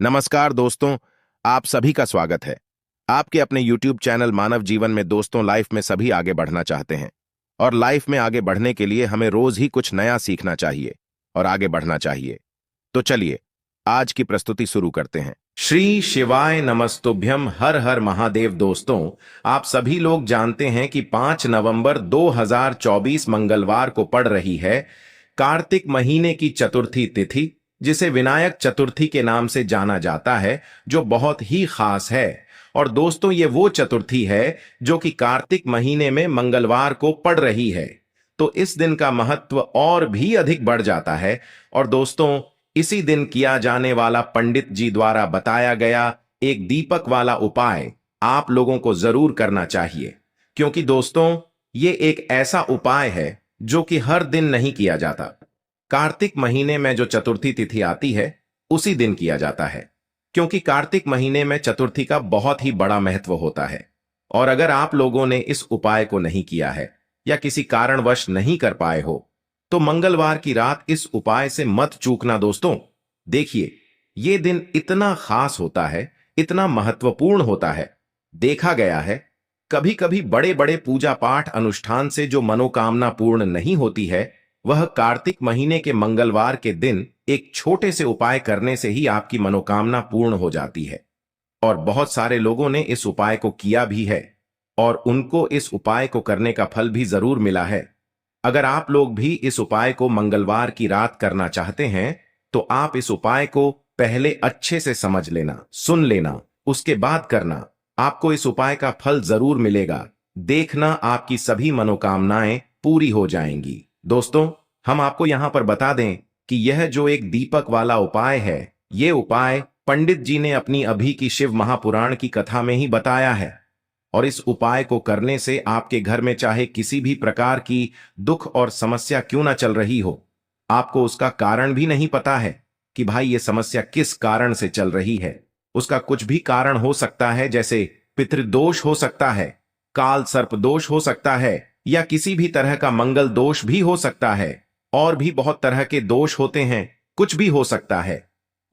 नमस्कार दोस्तों, आप सभी का स्वागत है। आपके अपने YouTube चैनल मानव जीवन में दोस्तों लाइफ में सभी आगे बढ़ना चाहते हैं और लाइफ में आगे बढ़ने के लिए हमें रोज ही कुछ नया सीखना चाहिए और आगे बढ़ना चाहिए। तो चलिए आज की प्रस्तुति शुरू करते हैं। श्री शिवाय नमस्तुभ्यम, हर हर महादेव। दोस्तों, आप सभी लोग जानते हैं कि 5 नवंबर 2024 मंगलवार को पड़ रही है कार्तिक महीने की चतुर्थी तिथि, जिसे विनायक चतुर्थी के नाम से जाना जाता है, जो बहुत ही खास है। और दोस्तों, ये वो चतुर्थी है जो कि कार्तिक महीने में मंगलवार को पड़ रही है, तो इस दिन का महत्व और भी अधिक बढ़ जाता है। और दोस्तों, इसी दिन किया जाने वाला पंडित जी द्वारा बताया गया एक दीपक वाला उपाय आप लोगों को जरूर करना चाहिए, क्योंकि दोस्तों ये एक ऐसा उपाय है जो कि हर दिन नहीं किया जाता। कार्तिक महीने में जो चतुर्थी तिथि आती है उसी दिन किया जाता है, क्योंकि कार्तिक महीने में चतुर्थी का बहुत ही बड़ा महत्व होता है। और अगर आप लोगों ने इस उपाय को नहीं किया है या किसी कारणवश नहीं कर पाए हो, तो मंगलवार की रात इस उपाय से मत चूकना दोस्तों। देखिए, ये दिन इतना खास होता है, इतना महत्वपूर्ण होता है। देखा गया है कभी कभी बड़े बड़े पूजा पाठ अनुष्ठान से जो मनोकामना पूर्ण नहीं होती है, वह कार्तिक महीने के मंगलवार के दिन एक छोटे से उपाय करने से ही आपकी मनोकामना पूर्ण हो जाती है। और बहुत सारे लोगों ने इस उपाय को किया भी है और उनको इस उपाय को करने का फल भी जरूर मिला है। अगर आप लोग भी इस उपाय को मंगलवार की रात करना चाहते हैं, तो आप इस उपाय को पहले अच्छे से समझ लेना, सुन लेना, उसके बाद करना। आपको इस उपाय का फल जरूर मिलेगा। देखना, आपकी सभी मनोकामनाएं पूरी हो जाएंगी। दोस्तों, हम आपको यहां पर बता दें कि यह जो एक दीपक वाला उपाय है, ये उपाय पंडित जी ने अपनी अभी की शिव महापुराण की कथा में ही बताया है। और इस उपाय को करने से आपके घर में चाहे किसी भी प्रकार की दुख और समस्या क्यों ना चल रही हो, आपको उसका कारण भी नहीं पता है कि भाई ये समस्या किस कारण से चल रही है। उसका कुछ भी कारण हो सकता है, जैसे पितृदोष हो सकता है, काल सर्प दोष हो सकता है, या किसी भी तरह का मंगल दोष भी हो सकता है। और भी बहुत तरह के दोष होते हैं, कुछ भी हो सकता है।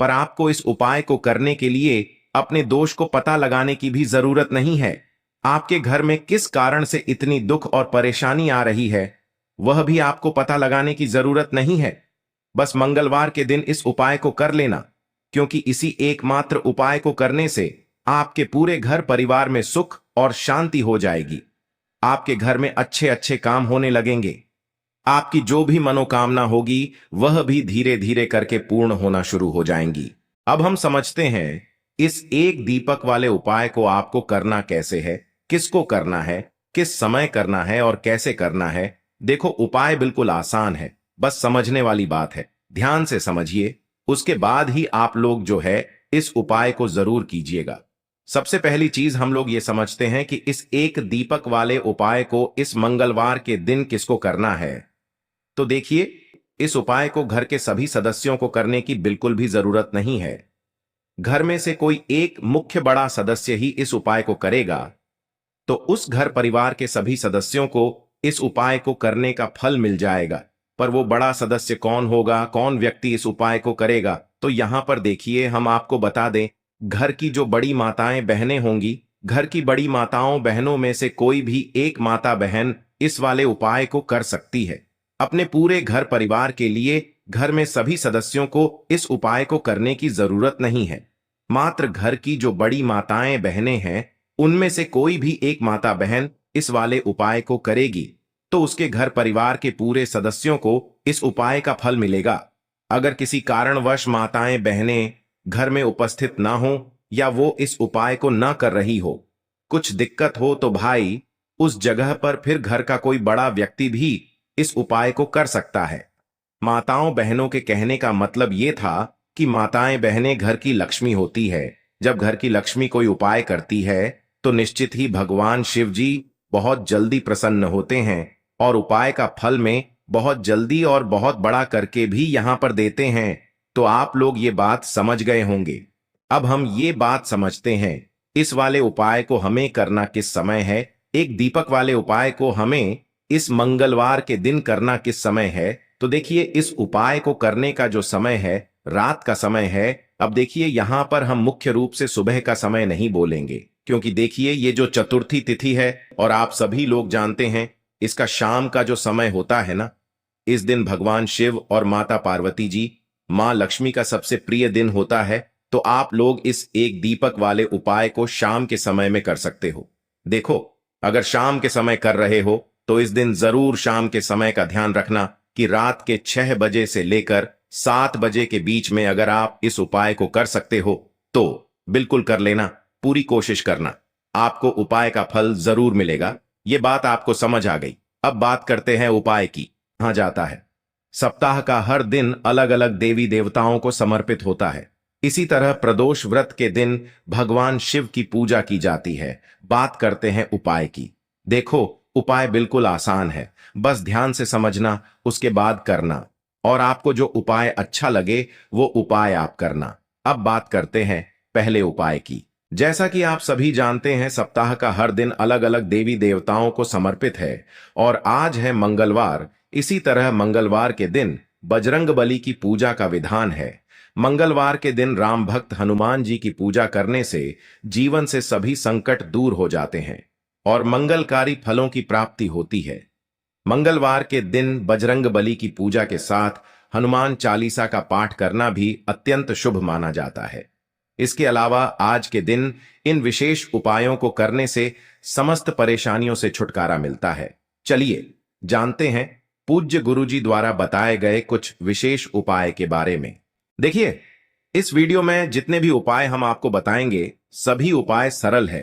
पर आपको इस उपाय को करने के लिए अपने दोष को पता लगाने की भी जरूरत नहीं है। आपके घर में किस कारण से इतनी दुख और परेशानी आ रही है, वह भी आपको पता लगाने की जरूरत नहीं है। बस मंगलवार के दिन इस उपाय को कर लेना, क्योंकि इसी एकमात्र उपाय को करने से आपके पूरे घर परिवार में सुख और शांति हो जाएगी। आपके घर में अच्छे अच्छे काम होने लगेंगे। आपकी जो भी मनोकामना होगी वह भी धीरे धीरे करके पूर्ण होना शुरू हो जाएंगी। अब हम समझते हैं इस एक दीपक वाले उपाय को आपको करना कैसे है, किसको करना है, किस समय करना है और कैसे करना है। देखो, उपाय बिल्कुल आसान है, बस समझने वाली बात है। ध्यान से समझिए, उसके बाद ही आप लोग जो है इस उपाय को जरूर कीजिएगा। सबसे पहली चीज हम लोग ये समझते हैं कि इस एक दीपक वाले उपाय को इस मंगलवार के दिन किसको करना है। तो देखिए, इस उपाय को घर के सभी सदस्यों को करने की बिल्कुल भी जरूरत नहीं है। घर में से कोई एक मुख्य बड़ा सदस्य ही इस उपाय को करेगा, तो उस घर परिवार के सभी सदस्यों को इस उपाय को करने का फल मिल जाएगा। पर वो बड़ा सदस्य कौन होगा, कौन व्यक्ति इस उपाय को करेगा, तो यहां पर देखिए हम आपको बता दें, घर की जो बड़ी माताएं बहनें होंगी, घर की बड़ी माताओं बहनों में से कोई भी एक माता बहन इस वाले उपाय को कर सकती है। अपने पूरे घर परिवार के लिए घर में सभी सदस्यों को इस उपाय को करने की जरूरत नहीं है। मात्र घर की जो बड़ी माताएं बहनें हैं, उनमें से कोई भी एक माता बहन इस वाले उपाय को करेगी, तो उसके घर परिवार के पूरे सदस्यों को इस उपाय का फल मिलेगा। अगर किसी कारणवश माताएं बहनें घर में उपस्थित ना हो या वो इस उपाय को ना कर रही हो, कुछ दिक्कत हो, तो भाई उस जगह पर फिर घर का कोई बड़ा व्यक्ति भी इस उपाय को कर सकता है। माताओं बहनों के कहने का मतलब ये था कि माताएं बहनें घर की लक्ष्मी होती है। जब घर की लक्ष्मी कोई उपाय करती है, तो निश्चित ही भगवान शिव जी बहुत जल्दी प्रसन्न होते हैं और उपाय का फल में बहुत जल्दी और बहुत बड़ा करके भी यहां पर देते हैं। तो आप लोग ये बात समझ गए होंगे। अब हम ये बात समझते हैं इस वाले उपाय को हमें करना किस समय है। एक दीपक वाले उपाय को हमें इस मंगलवार के दिन करना किस समय है। तो देखिए, इस उपाय को करने का जो समय है रात का समय है। अब देखिए यहां पर हम मुख्य रूप से सुबह का समय नहीं बोलेंगे, क्योंकि देखिए ये जो चतुर्थी तिथि है और आप सभी लोग जानते हैं इसका शाम का जो समय होता है ना, इस दिन भगवान शिव और माता पार्वती जी, मां लक्ष्मी का सबसे प्रिय दिन होता है। तो आप लोग इस एक दीपक वाले उपाय को शाम के समय में कर सकते हो। देखो, अगर शाम के समय कर रहे हो तो इस दिन जरूर शाम के समय का ध्यान रखना कि रात के 6 बजे से लेकर 7 बजे के बीच में अगर आप इस उपाय को कर सकते हो तो बिल्कुल कर लेना, पूरी कोशिश करना, आपको उपाय का फल जरूर मिलेगा। ये बात आपको समझ आ गई। अब बात करते हैं उपाय की। कहा जाता है सप्ताह का हर दिन अलग अलग देवी देवताओं को समर्पित होता है। इसी तरह प्रदोष व्रत के दिन भगवान शिव की पूजा की जाती है। बात करते हैं उपाय की। देखो, उपाय बिल्कुल आसान है, बस ध्यान से समझना, उसके बाद करना, और आपको जो उपाय अच्छा लगे वो उपाय आप करना। अब बात करते हैं पहले उपाय की। जैसा कि आप सभी जानते हैं सप्ताह का हर दिन अलग अलग देवी देवताओं को समर्पित है और आज है मंगलवार। इसी तरह मंगलवार के दिन बजरंग बली की पूजा का विधान है। मंगलवार के दिन राम भक्त हनुमान जी की पूजा करने से जीवन से सभी संकट दूर हो जाते हैं और मंगलकारी फलों की प्राप्ति होती है। मंगलवार के दिन बजरंग बली की पूजा के साथ हनुमान चालीसा का पाठ करना भी अत्यंत शुभ माना जाता है। इसके अलावा आज के दिन इन विशेष उपायों को करने से समस्त परेशानियों से छुटकारा मिलता है। चलिए जानते हैं पूज्य गुरुजी द्वारा बताए गए कुछ विशेष उपाय के बारे में। देखिए, इस वीडियो में जितने भी उपाय हम आपको बताएंगे सभी उपाय सरल है।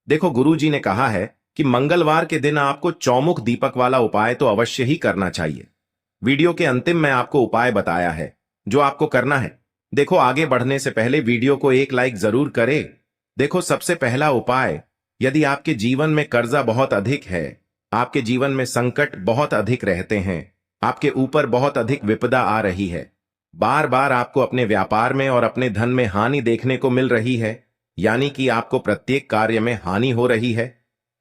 देखो, गुरुजी ने कहा है कि मंगलवार के दिन आपको चौमुख दीपक वाला उपाय तो अवश्य ही करना चाहिए। वीडियो के अंतिम में आपको उपाय बताया है जो आपको करना है। देखो, आगे बढ़ने से पहले वीडियो को एक लाइक जरूर करें। देखो, सबसे पहला उपाय, यदि आपके जीवन में कर्जा बहुत अधिक है, आपके जीवन में संकट बहुत अधिक रहते हैं, आपके ऊपर बहुत अधिक विपदा आ रही है, बार बार आपको अपने व्यापार में और अपने धन में हानि देखने को मिल रही है, यानी कि आपको प्रत्येक कार्य में हानि हो रही है,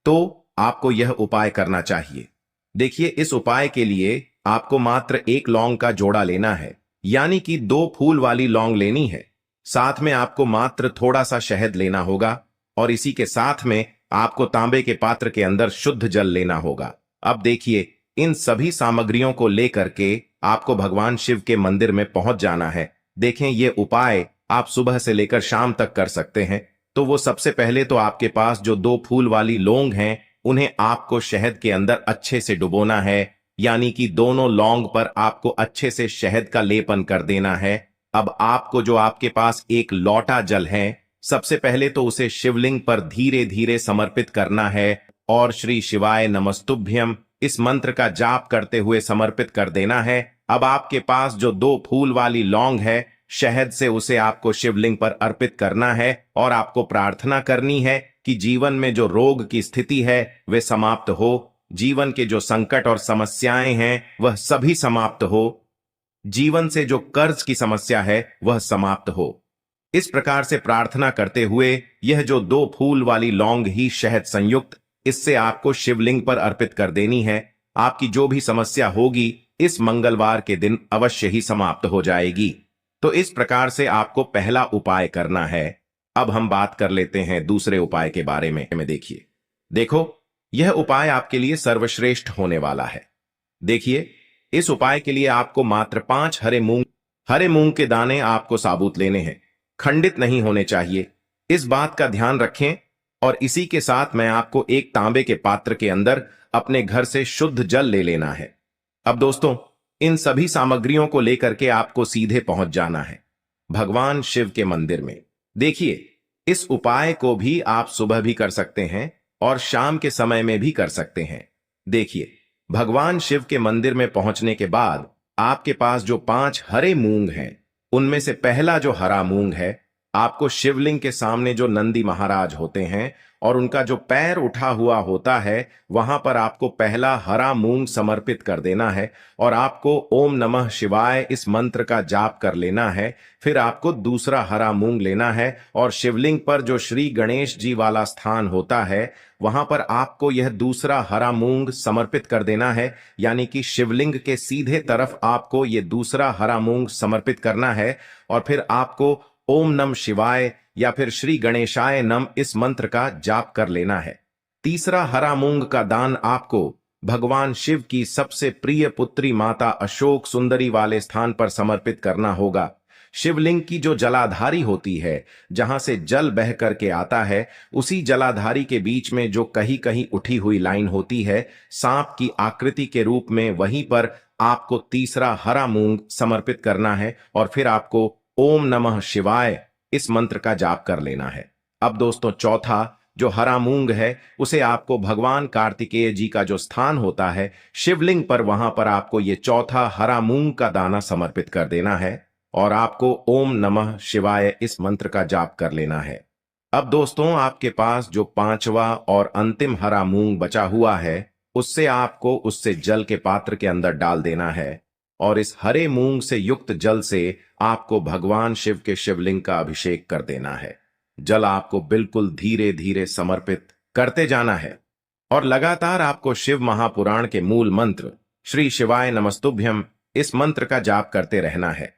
तो आपको यह उपाय करना चाहिए। देखिए, इस उपाय के लिए आपको मात्र एक लौंग का जोड़ा लेना है, यानी कि 2 फूल वाली लौंग लेनी है। साथ में आपको मात्र थोड़ा सा शहद लेना होगा और इसी के साथ में आपको तांबे के पात्र के अंदर शुद्ध जल लेना होगा। अब देखिए, इन सभी सामग्रियों को लेकर के आपको भगवान शिव के मंदिर में पहुंच जाना है। देखें, ये उपाय आप सुबह से लेकर शाम तक कर सकते हैं। तो वो सबसे पहले तो आपके पास जो 2 फूल वाली लौंग हैं उन्हें आपको शहद के अंदर अच्छे से डुबोना है, यानी कि दोनों लौंग पर आपको अच्छे से शहद का लेपन कर देना है। अब आपको जो आपके पास एक लोटा जल है, सबसे पहले तो उसे शिवलिंग पर धीरे धीरे समर्पित करना है और श्री शिवाय नमस्तुभ्यम इस मंत्र का जाप करते हुए समर्पित कर देना है। अब आपके पास जो 2 फूल वाली लौंग है, शहद से उसे आपको शिवलिंग पर अर्पित करना है और आपको प्रार्थना करनी है कि जीवन में जो रोग की स्थिति है वे समाप्त हो, जीवन के जो संकट और समस्याएं हैं वह सभी समाप्त हो, जीवन से जो कर्ज की समस्या है वह समाप्त हो। इस प्रकार से प्रार्थना करते हुए यह जो 2 फूल वाली लौंग ही शहद संयुक्त, इससे आपको शिवलिंग पर अर्पित कर देनी है। आपकी जो भी समस्या होगी इस मंगलवार के दिन अवश्य ही समाप्त हो जाएगी। तो इस प्रकार से आपको पहला उपाय करना है। अब हम बात कर लेते हैं दूसरे उपाय के बारे में। देखिए, देखो, यह उपाय आपके लिए सर्वश्रेष्ठ होने वाला है। देखिए, इस उपाय के लिए आपको मात्र 5 हरे मूंग के दाने आपको साबुत लेने हैं, खंडित नहीं होने चाहिए। इस बात का ध्यान रखें। और इसी के साथ मैं आपको एक तांबे के पात्र के अंदर अपने घर से शुद्ध जल ले लेना है। अब दोस्तों, इन सभी सामग्रियों को लेकर के आपको सीधे पहुंच जाना है भगवान शिव के मंदिर में। देखिए, इस उपाय को भी आप सुबह भी कर सकते हैं और शाम के समय में भी कर सकते हैं। देखिए, भगवान शिव के मंदिर में पहुंचने के बाद आपके पास जो 5 हरे मूंग हैं, उनमें से पहला जो हरा मूंग है आपको शिवलिंग के सामने जो नंदी महाराज होते हैं और उनका जो पैर उठा हुआ होता है, वहां पर आपको पहला हरा मूंग समर्पित कर देना है और आपको ओम नमः शिवाय इस मंत्र का जाप कर लेना है। फिर आपको दूसरा हरा मूंग लेना है और शिवलिंग पर जो श्री गणेश जी वाला स्थान होता है, वहां पर आपको यह दूसरा हरा मूंग समर्पित कर देना है। यानी कि शिवलिंग के सीधे तरफ आपको यह दूसरा हरा मूंग समर्पित करना है और फिर आपको ओम नम शिवाय या फिर श्री गणेशाय नम इस मंत्र का जाप कर लेना है। तीसरा हरा मूंग का दान आपको भगवान शिव की सबसे प्रिय पुत्री माता अशोक सुंदरी वाले स्थान पर समर्पित करना होगा। शिवलिंग की जो जलाधारी होती है, जहां से जल बह करके आता है, उसी जलाधारी के बीच में जो कहीं कहीं उठी हुई लाइन होती है सांप की आकृति के रूप में, वहीं पर आपको तीसरा हरा मूंग समर्पित करना है और फिर आपको ओम नमः शिवाय इस मंत्र का जाप कर लेना है। अब दोस्तों, चौथा जो हरा मूंग है उसे आपको भगवान कार्तिकेय जी का जो स्थान होता है शिवलिंग पर, वहां पर आपको ये चौथा हरा मूंग का दाना समर्पित कर देना है और आपको ओम नमः शिवाय इस मंत्र का जाप कर लेना है। अब दोस्तों, आपके पास जो पांचवा और अंतिम हरा मूंग बचा हुआ है, उससे जल के पात्र के अंदर डाल देना है और इस हरे मूंग से युक्त जल से आपको भगवान शिव के शिवलिंग का अभिषेक कर देना है। जल आपको बिल्कुल धीरे धीरे समर्पित करते जाना है और लगातार आपको शिव महापुराण के मूल मंत्र श्री शिवाय नमस्तुभ्यम इस मंत्र का जाप करते रहना है।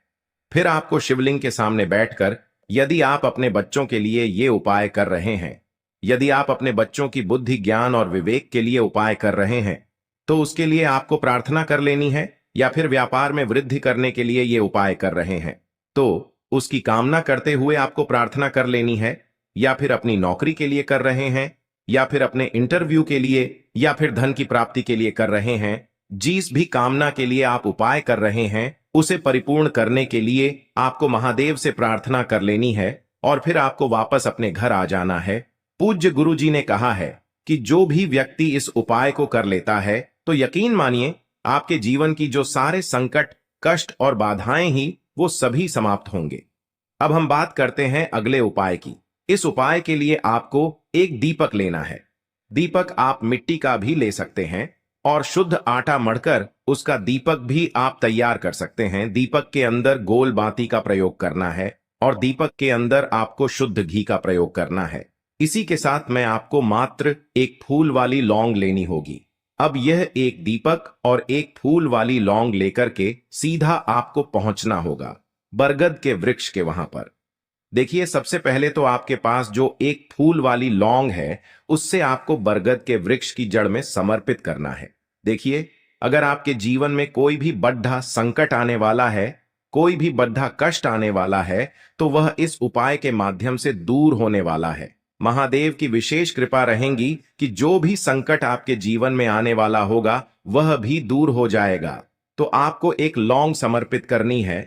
फिर आपको शिवलिंग के सामने बैठकर, यदि आप अपने बच्चों के लिए ये उपाय कर रहे हैं, यदि आप अपने बच्चों की बुद्धि ज्ञान और विवेक के लिए उपाय कर रहे हैं, तो उसके लिए आपको प्रार्थना कर लेनी है। या फिर व्यापार में वृद्धि करने के लिए ये उपाय कर रहे हैं तो उसकी कामना करते हुए आपको प्रार्थना कर लेनी है। या फिर अपनी नौकरी के लिए कर रहे हैं, या फिर अपने इंटरव्यू के लिए, या फिर धन की प्राप्ति के लिए कर रहे हैं, जिस भी कामना के लिए आप उपाय कर रहे हैं उसे परिपूर्ण करने के लिए आपको महादेव से प्रार्थना कर लेनी है और फिर आपको वापस अपने घर आ जाना है। पूज्य गुरु जी ने कहा है कि जो भी व्यक्ति इस उपाय को कर लेता है तो यकीन मानिए आपके जीवन की जो सारे संकट, कष्ट और बाधाएं ही वो सभी समाप्त होंगे। अब हम बात करते हैं अगले उपाय की। इस उपाय के लिए आपको एक दीपक लेना है। दीपक आप मिट्टी का भी ले सकते हैं और शुद्ध आटा मढ़कर उसका दीपक भी आप तैयार कर सकते हैं। दीपक के अंदर गोल बाती का प्रयोग करना है और दीपक के अंदर आपको शुद्ध घी का प्रयोग करना है। इसी के साथ में आपको मात्र एक फूल वाली लौंग लेनी होगी। अब यह एक दीपक और एक फूल वाली लौंग लेकर के सीधा आपको पहुंचना होगा बरगद के वृक्ष के वहां पर। देखिए, सबसे पहले तो आपके पास जो एक फूल वाली लौंग है उससे आपको बरगद के वृक्ष की जड़ में समर्पित करना है। देखिए, अगर आपके जीवन में कोई भी बड़ा संकट आने वाला है, कोई भी बड़ा कष्ट आने वाला है, तो वह इस उपाय के माध्यम से दूर होने वाला है। महादेव की विशेष कृपा रहेगी कि जो भी संकट आपके जीवन में आने वाला होगा वह भी दूर हो जाएगा। तो आपको एक लौंग समर्पित करनी है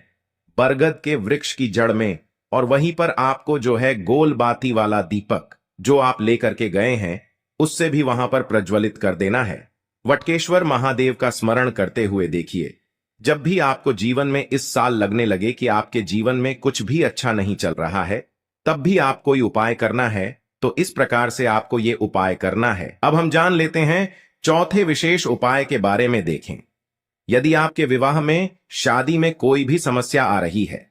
बरगद के वृक्ष की जड़ में और वहीं पर आपको जो है गोल बाती वाला दीपक जो आप लेकर के गए हैं उससे भी वहां पर प्रज्वलित कर देना है। वटकेश्वर महादेव का स्मरण करते हुए देखिए, जब भी आपको जीवन में इस साल लगने लगे कि आपके जीवन में कुछ भी अच्छा नहीं चल रहा है, तब भी आप कोई उपाय करना है तो इस प्रकार से आपको ये उपाय करना है। अब हम जान लेते हैं चौथे विशेष उपाय के बारे में। देखें, यदि आपके विवाह में, शादी में कोई भी समस्या आ रही है,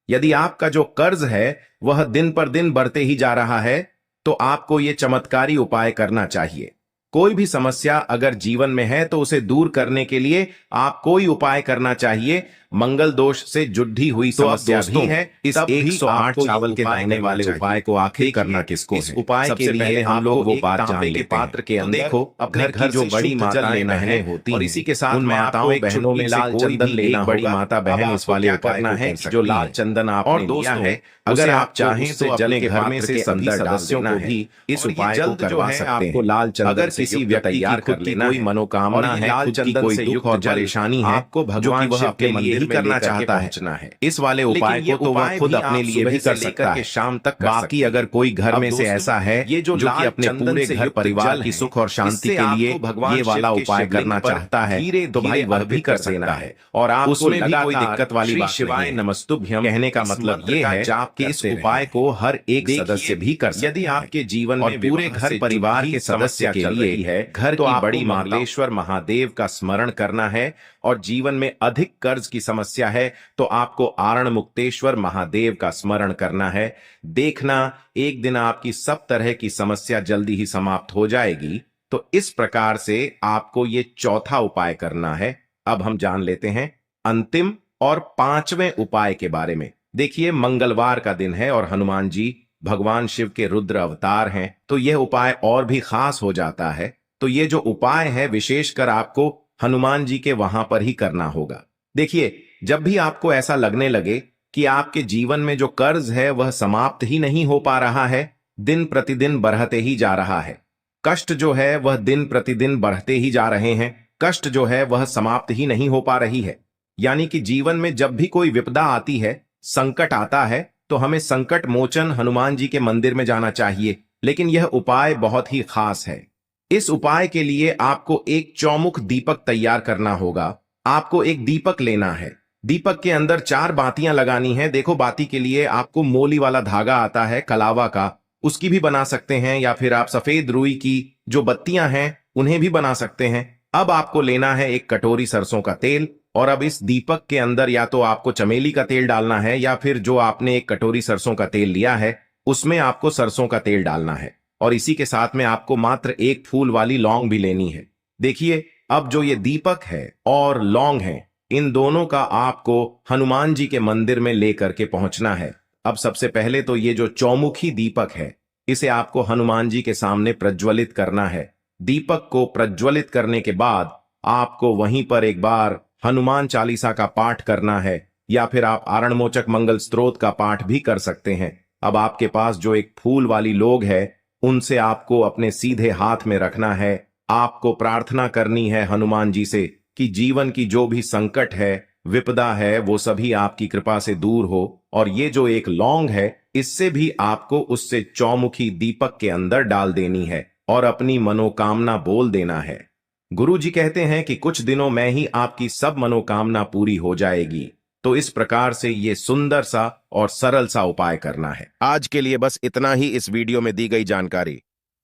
यदि आपका जो कर्ज है वह दिन पर दिन बढ़ते ही जा रहा है, तो आपको ये चमत्कारी उपाय करना चाहिए। कोई भी समस्या अगर जीवन में है तो उसे दूर करने के लिए आप कोई उपाय करना चाहिए। मंगल दोष से जुड़ी हुई समस्या भी है, इस 108 चावल के दाने वाले उपाय को आखिर करना किसको है? इस उपाय के लिए हम लोग वो बात जान लेते हैं। पात्र के अंदर देखो, अपने घर जो बड़ी माताएं बहनें होती हैं, और इसी के साथ उन माताओं बहनों में लाल चंदन लेना, बड़ी माता बहन इस वाले उपाय करना है। जो लाल चंदन आपने लिया है, अगर आप चाहें तो अपने घर में से सभी सदस्यों को भी इस उपाय को करवा सकते हैं। लाल चंदन अगर किसी व्यक्ति की कोई मनोकामना है, लाल चंदन से दुख और परेशानी है, आपको भगवान शिव के लिए नहीं करना चाहता है इस वाले उपाय को तो वह खुद अपने लिए भी कर सकता है, शाम तक बाकी अगर कोई घर में से ऐसा है ये जो कि अपने पूरे घर परिवार की सुख और शांति के लिए ये वाला उपाय करना चाहता है तो भाई वह भी कर देना है। और आप उसमें भी कोई दिक्कत वाली बात शिवाय नमस्तुभ्यम कहने का मतलब ये है कि इस उपाय को हर एक सदस्य भी कर सकता है। यदि आपके जीवन में पूरे घर परिवार के सदस्य के लिए है घर की बड़ी मंगलेश्वर महादेव का स्मरण करना है और जीवन में अधिक कर्ज की समस्या है तो आपको आरण मुक्तेश्वर महादेव का स्मरण करना है। देखना एक दिन आपकी सब तरह की समस्या जल्दी ही समाप्त हो जाएगी। तो इस प्रकार से आपको ये चौथा उपाय करना है। अब हम जान लेते हैं अंतिम और पांचवें उपाय के बारे में। देखिए मंगलवार का दिन है और हनुमान जी भगवान शिव के रुद्र अवतार हैं तो यह उपाय और भी खास हो जाता है। तो ये जो उपाय है विशेषकर आपको हनुमान जी के वहां पर ही करना होगा। देखिए जब भी आपको ऐसा लगने लगे कि आपके जीवन में जो कर्ज है वह समाप्त ही नहीं हो पा रहा है, दिन प्रतिदिन बढ़ते ही जा रहा है, कष्ट जो है वह दिन प्रतिदिन बढ़ते ही जा रहे हैं, कष्ट जो है वह समाप्त ही नहीं हो पा रही है, यानी कि जीवन में जब भी कोई विपदा आती है, संकट आता है तो हमें संकट मोचन हनुमान जी के मंदिर में जाना चाहिए। लेकिन यह उपाय बहुत ही खास है। इस उपाय के लिए आपको एक चौमुख दीपक तैयार करना होगा। आपको एक दीपक लेना है, दीपक के अंदर 4 बातियां लगानी है। देखो बाती के लिए आपको मोली वाला धागा आता है कलावा का, उसकी भी बना सकते हैं या फिर आप सफेद रुई की जो बत्तियां हैं उन्हें भी बना सकते हैं। अब आपको लेना है एक कटोरी सरसों का तेल और अब इस दीपक के अंदर या तो आपको चमेली का तेल डालना है या फिर जो आपने एक कटोरी सरसों का तेल लिया है उसमें आपको सरसों का तेल डालना है और इसी के साथ में आपको मात्र एक फूल वाली लौंग भी लेनी है। देखिए अब जो ये दीपक है और लौंग है इन दोनों का आपको हनुमान जी के मंदिर में लेकर के पहुंचना है। अब सबसे पहले तो ये जो चौमुखी दीपक है इसे आपको हनुमान जी के सामने प्रज्वलित करना है। दीपक को प्रज्वलित करने के बाद आपको वहीं पर एक बार हनुमान चालीसा का पाठ करना है या फिर आप आरणमोचक मंगल स्तोत्र का पाठ भी कर सकते हैं। अब आपके पास जो एक फूल वाली लोग है उनसे आपको अपने सीधे हाथ में रखना है। आपको प्रार्थना करनी है हनुमान जी से कि जीवन की जो भी संकट है विपदा है वो सभी आपकी कृपा से दूर हो। और ये जो एक लौंग है इससे भी आपको उससे चौमुखी दीपक के अंदर डाल देनी है और अपनी मनोकामना बोल देना है। गुरु जी कहते हैं कि कुछ दिनों में ही आपकी सब मनोकामना पूरी हो जाएगी। तो इस प्रकार से ये सुंदर सा और सरल सा उपाय करना है। आज के लिए बस इतना ही इस वीडियो में दी गई जानकारी।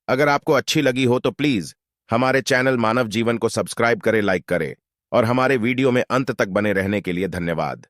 अगर आपको अच्छी लगी हो तो प्लीज हमारे चैनल मानव जीवन को सब्सक्राइब करें, लाइक करें और हमारे वीडियो में अंत तक बने रहने के लिए धन्यवाद।